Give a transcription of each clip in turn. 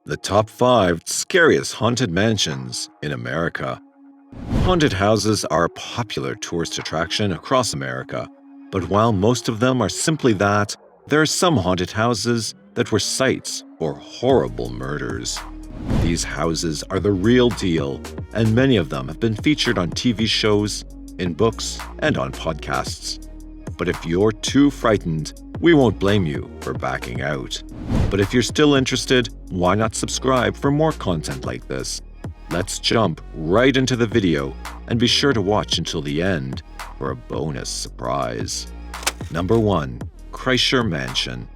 The top 5 scariest haunted mansions in America. Haunted houses are a popular tourist attraction across America, but while most of them are simply that, there are some haunted houses that were sites for horrible murders. These houses are the real deal, and many of them have been featured on TV shows, in books, and on podcasts. But if you're too frightened, we won't blame you for backing out. But if you're still interested, why not subscribe for more content like this? Let's jump right into the video and be sure to watch until the end for a bonus surprise. Number 1. Kreischer Mansion.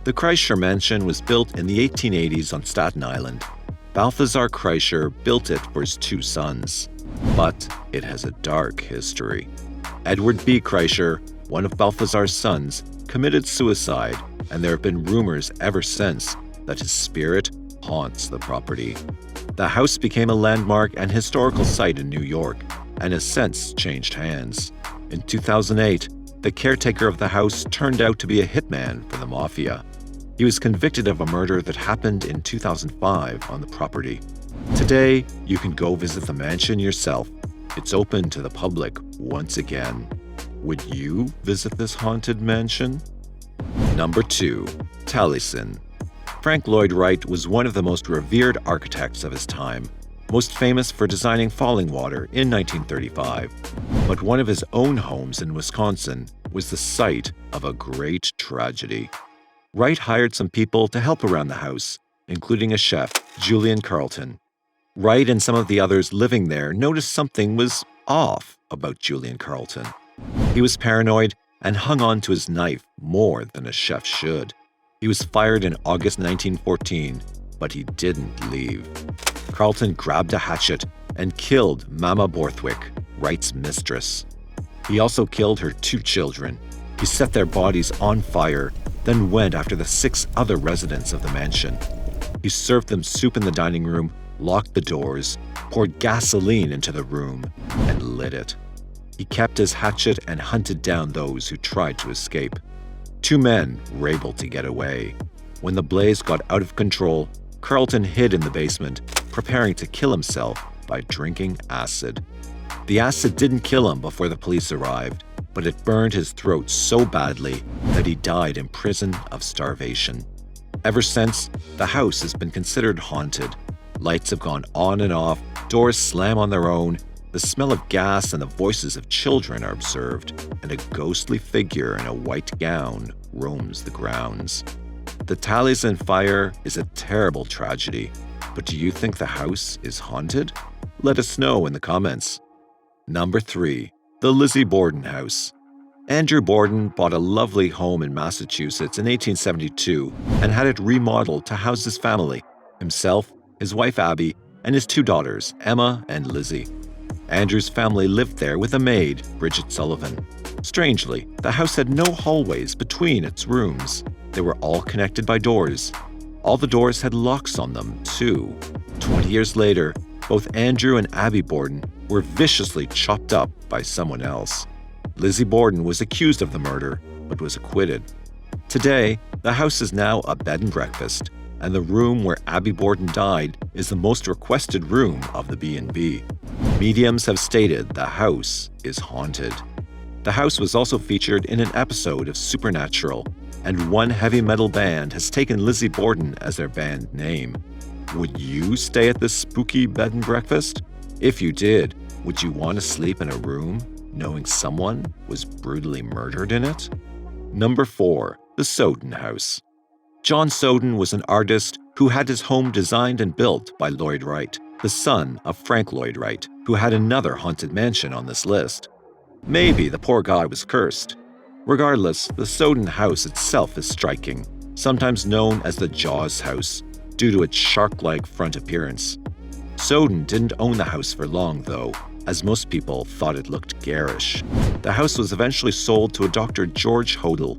The Kreischer Mansion was built in the 1880s on Staten Island. Balthasar Kreischer built it for his 2 sons. But it has a dark history. Edward B. Kreischer, one of Balthasar's sons, committed suicide, and there have been rumors ever since that his spirit haunts the property. The house became a landmark and historical site in New York, and has since changed hands. In 2008, the caretaker of the house turned out to be a hitman for the mafia. He was convicted of a murder that happened in 2005 on the property. Today, you can go visit the mansion yourself. It's open to the public once again. Would you visit this haunted mansion? Number 2. Taliesin. Frank Lloyd Wright was one of the most revered architects of his time, most famous for designing Fallingwater in 1935. But one of his own homes in Wisconsin was the site of a great tragedy. Wright hired some people to help around the house, including a chef, Julian Carlton. Wright and some of the others living there noticed something was off about Julian Carlton. He was paranoid and hung on to his knife more than a chef should. He was fired in August 1914, but he didn't leave. Carlton grabbed a hatchet and killed Mama Borthwick, Wright's mistress. He also killed her 2 children. He set their bodies on fire, then went after the 6 other residents of the mansion. He served them soup in the dining room, locked the doors, poured gasoline into the room, and lit it. He kept his hatchet and hunted down those who tried to escape. 2 men were able to get away. When the blaze got out of control, Carlton hid in the basement, preparing to kill himself by drinking acid. The acid didn't kill him before the police arrived, but it burned his throat so badly that he died in prison of starvation. Ever since, the house has been considered haunted. Lights have gone on and off, doors slam on their own, the smell of gas and the voices of children are observed, and a ghostly figure in a white gown roams the grounds. The Taliesin fire is a terrible tragedy, but do you think the house is haunted? Let us know in the comments. Number 3. The Lizzie Borden House. Andrew Borden bought a lovely home in Massachusetts in 1872 and had it remodeled to house his family, himself, his wife Abby, and his 2 daughters, Emma and Lizzie. Andrew's family lived there with a maid, Bridget Sullivan. Strangely, the house had no hallways between its rooms. They were all connected by doors. All the doors had locks on them, too. 20 years later, both Andrew and Abby Borden were viciously chopped up by someone else. Lizzie Borden was accused of the murder, but was acquitted. Today, the house is now a bed and breakfast, and the room where Abby Borden died is the most requested room of the B&B. Mediums have stated the house is haunted. The house was also featured in an episode of Supernatural, and one heavy metal band has taken Lizzie Borden as their band name. Would you stay at this spooky bed and breakfast? If you did, would you want to sleep in a room knowing someone was brutally murdered in it? Number 4. The Sowden House. John Sowden was an artist who had his home designed and built by Lloyd Wright, the son of Frank Lloyd Wright, who had another haunted mansion on this list. Maybe the poor guy was cursed. Regardless, the Sowden House itself is striking, sometimes known as the Jaws House, due to its shark-like front appearance. Sowden didn't own the house for long, though, as most people thought it looked garish. The house was eventually sold to a Dr. George Hodel.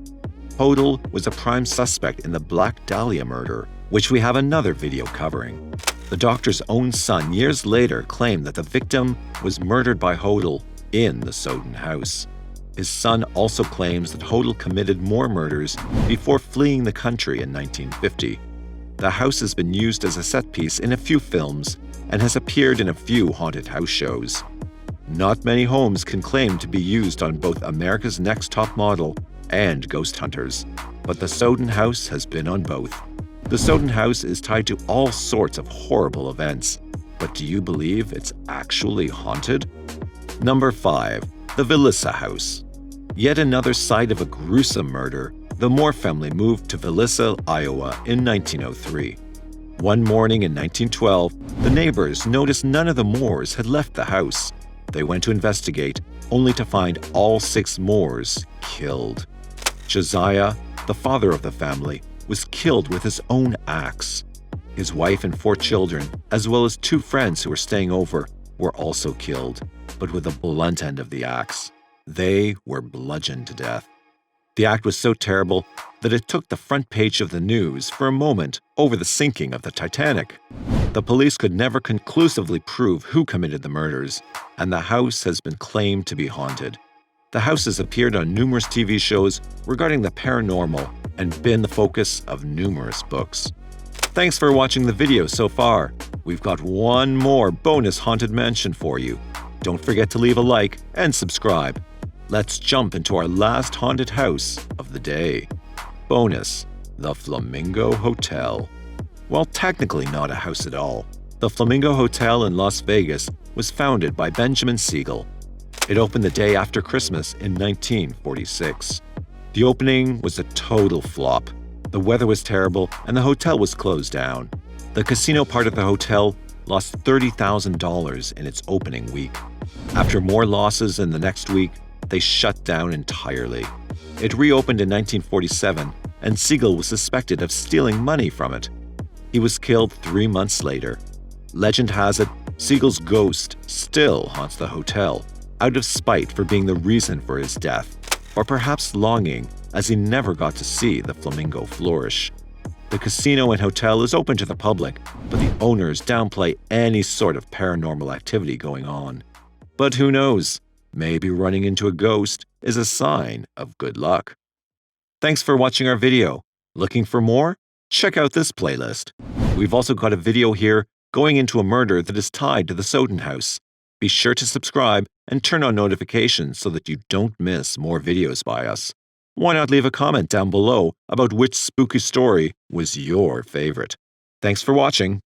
Hodel was a prime suspect in the Black Dahlia murder, which we have another video covering. The doctor's own son years later claimed that the victim was murdered by Hodel in the Sowden House. His son also claims that Hodel committed more murders before fleeing the country in 1950. The house has been used as a set piece in a few films and has appeared in a few haunted house shows. Not many homes can claim to be used on both America's Next Top Model and Ghost Hunters, but the Sowden House has been on both. The Sowden House is tied to all sorts of horrible events, but do you believe it's actually haunted? Number 5. The Villisca House. Yet another site of a gruesome murder. The Moore family moved to Villisca, Iowa in 1903. One morning in 1912, the neighbors noticed none of the Moores had left the house. They went to investigate, only to find all 6 Moores killed. Josiah, the father of the family, was killed with his own axe. His wife and 4 children, as well as 2 friends who were staying over, were also killed, but with the blunt end of the axe. They were bludgeoned to death. The act was so terrible that it took the front page of the news for a moment over the sinking of the Titanic. The police could never conclusively prove who committed the murders, and the house has been claimed to be haunted. The house has appeared on numerous TV shows regarding the paranormal and been the focus of numerous books. Thanks for watching the video so far. We've got one more bonus haunted mansion for you. Don't forget to leave a like and subscribe. Let's jump into our last haunted house of the day. Bonus, the Flamingo Hotel. While technically not a house at all, the Flamingo Hotel in Las Vegas was founded by Benjamin Siegel. It opened the day after Christmas in 1946. The opening was a total flop. The weather was terrible and the hotel was closed down. The casino part of the hotel lost $30,000 in its opening week. After more losses in the next week, they shut down entirely. It reopened in 1947, and Siegel was suspected of stealing money from it. He was killed 3 months later. Legend has it, Siegel's ghost still haunts the hotel, out of spite for being the reason for his death, or perhaps longing as he never got to see the Flamingo flourish. The casino and hotel is open to the public, but the owners downplay any sort of paranormal activity going on. But who knows? Maybe running into a ghost is a sign of good luck. Thanks for watching our video. Looking for more? Check out this playlist. We've also got a video here going into a murder that is tied to the Sowden House. Be sure to subscribe and turn on notifications so that you don't miss more videos by us. Why not leave a comment down below about which spooky story was your favorite? Thanks for watching.